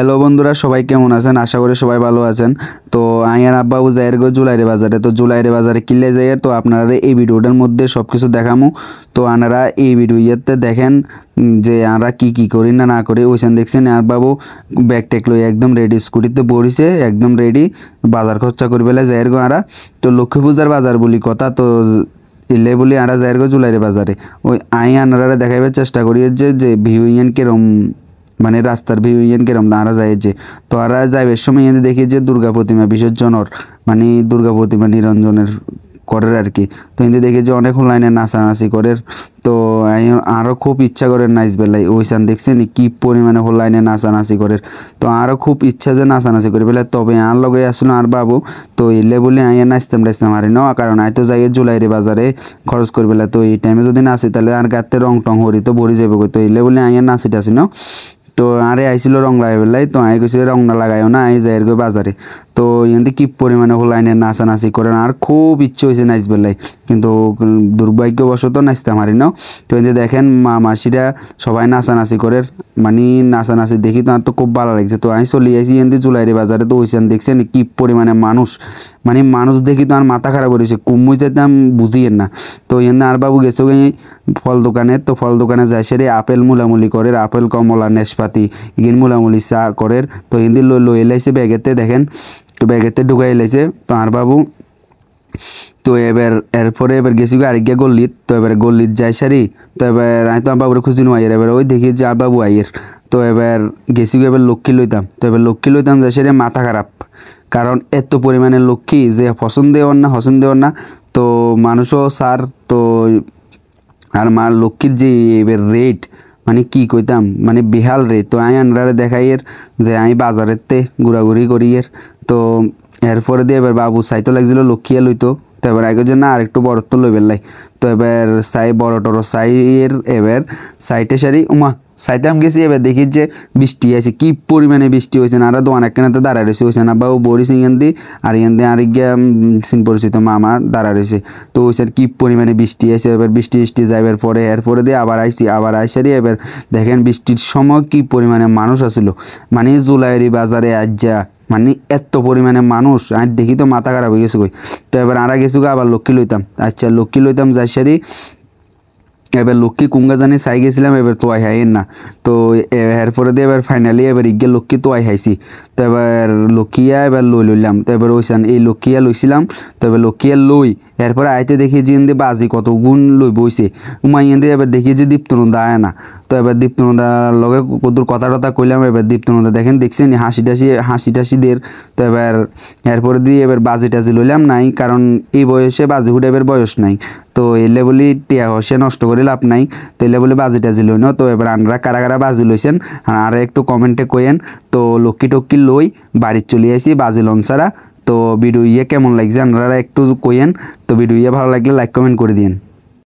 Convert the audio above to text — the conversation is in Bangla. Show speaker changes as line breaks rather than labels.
হ্যালো বন্ধুরা, সবাই কেমন আছেন? আশা করি সবাই ভালো আছেন। তো আইয়ার আব্বাবু যাইয়ের গো জুলাইরে বাজারে, তো জুলাইরে বাজারে কিনলে যাইয়ের, তো আপনারা এই ভিডিওটার মধ্যে সব কিছু দেখামু। তো আনারা এই ভিডিও ইয়েতে দেখেন যে আমরা কি করি না করি। ওইখান দেখছেন আর বাবু ব্যাগ টেক লই একদম রেডি, স্কুটিতে বসিছে একদম রেডি বাজার খরচা করি বেলা যাইয়ের গো আরা। তো লক্ষ্মী পূজার বাজার বলি কথা, তো ইলে বলি আরা যাইয়ের গো জুলাইরে বাজারে। ওই আনারা দেখাইবার চেষ্টা করি যে ভিউ ইয়ান কিরম, মানে রাস্তার ভিউ ইয়ান কিরম আরা যায় যে। তো আরা যাইবার সময় ইয়ান দেখি যে দুর্গা প্রতিমা বিসর্জনের, মানে দুর্গা প্রতিমা নিরঞ্জনের করের আর কি। তো কিন্তু দেখি যে অনেক লাইনে নাচানাচি করের। তো আরও খুব ইচ্ছা করে নাচ বেলাই ওইখান দেখছেন কি পরিমাণে লাইনে নাচানাচি করের। তো আরও খুব ইচ্ছা যে নাচানাচি করে বেলা, তবে আর লগে আসলো আর বাবু। তো এলে বলে আইয়া নাচতাম হারি ন, কারণ আই তো যাই জুলাইরে বাজারে খরচ করি বেলা। তো এই টাইমে যদি নাচি তাহলে আর গাতে রং টং হরি তো ভরি যাবো। তো এলে বলে আইয়া নাচি টাচি ন। তো আরে আইছিল রং লাগাই বেলাই, তো আই কইছে রং না লাগাইও না, আই যাই গো বাজারে। তো ইয়াতে কি পরিমাণে লাইনে নাচানাচি করেন, আর খুব ইচ্ছে হয়েছে নাচ বেলাই, কিন্তু দুর্ভাগ্যবশত নাচতে পারি না। তো এতে দেখেন মা মাসিরা সবাই নাচানাচি করে, মানে নাচানাচি দেখি তো আর তো খুব ভালো লাগছে। তো আমি চলে আসি এনতে জুলাইরি বাজারে। তো ওইখান দেখছেন কি পরিমাণে মানুষ, মানে মানুষ দেখি তো আর মাথা খারাপ করেছে, কুমুই যেতাম বুঝিয়েন না। তো এনে আর বাবু গেছে ফল দোকানে। তো ফল দোকানে যায় সেরে আপেল মুলামুলি করে, আপেল কমলা নেশপাতি ইগিন মুলামুলি চা করে। তো হিন্দি লই এলাইছে ব্যাগেতে, দেখেন তো ব্যাগেতে ঢুকাই এলাইছে। তো আর বাবু তো এরপরে গেছি আরেকগা গল্লিত। তো এবার গল্লিত যাই সারি। তো এবার আমি তো আমার বাবুরে খুঁজি আইয়ের, এবার ওই দেখি যে আর বাবু আইয়ের। তো এবার গেছি এবার লক্ষ্মী লইতাম। তো এবার লক্ষ্মী লইতাম যাই সারি মাথা খারাপ, কারণ এত পরিমাণে লক্ষ্মী যে পছন্দ দেওয়ার না। তো মানুষও সার তো আর মার লক্ষ্মীর যে এবার রেট, মানে কি কইতাম, মানে বেহাল রেট। তো আমি আনরারে দেখাই এর যে আমি বাজারেতে ঘোরাঘুরি করি এর। তো এরপরে দিয়ে এবার বাবু সাইতো লাগছিল লক্ষ্মীয়া লইতো। তো এবার আগের জন্য আর একটু বড় তো লই বেলাই। তো এবার সাই বড় টড়ো সাইয়ের এবার সাইটে সারি উমা সাইতাম গেছি। এবার দেখি যে বৃষ্টি আছে, কি পরিমাণে বৃষ্টি হয়েছে না। আর দোয়ান একখানাতে দাঁড়া রয়েছে হয়েছে না বাবু বরিস ইয়ান দি, আর ইয়ান দিয়ে আরেক গিয়া সিন পরিচিত মামা দাঁড়া রয়েছে। তো ওইসব কি পরিমাণে বৃষ্টি আছে। এবার বৃষ্টি যাইবার পরে এরপরে দিয়ে আবার আইসারি। এবার দেখেন বৃষ্টির সময় কি পরিমাণে মানুষ আসিল, মানে জুলাইরি বাজারে আজ্জা, মানে এত পরিমাণে মানুষ আজ দেখি তো মাথা খারাপ হয়ে গেছে কই। তো এবার আরা গেছি আবার লক্ষ্মী লইতাম। আচ্ছা লক্ষ্মী লইতাম যাই সারি। এবার লক্ষ্মী কুঙ্গা জানি চাই গেছিলাম, এবার তো আই হাইন না। তো এরপরে দিয়ে এবার ফাইনালি এবার ইগে লক্ষ্মী তো আই হাইছি। তো এবার লক্ষ্মীয়া এবার লইলাম। তো এবার ওইসান এই লক্ষ্মীয়া লইছিলাম। তো এবার লক্ষ্মীয়া লই এরপরে আইতে দেখি যে ইন্দি বাজি কত গুণ লই বইছে উমাই ইন্দি। এবার দেখি যে দীপ্তনন্দা আয় না। তো এবার দীপ্তনন্দার লগে কদুর কথা টথা কইলাম। এবার দীপ্তনন্দা দেখেন দেখছেন হাসি টাসি দের। তো এবার এরপরে দিয়ে এবার বাজি টাজি লইলাম নাই, কারণ এই বয়সে বাজি ফুটাইবার বয়স নাই। তো এলে বলি টিয়া হসে নষ্ট করে লাভ নাই। তো এলে বলি বাজি টাজি লই না। তো এবার আনরা কারা কারা বাজি লইছেন আর একটু কমেন্টে কইেন। তো লক্ষ্মী টক্কি লই বাড়ির চলে আসি বাজি লঞ্চারা। তো ভিডিও কেমন লাগছে আপনারা একটু কইেন। তো ভিডিও ভালো লাগলে লাইক কমেন্ট করে দিন।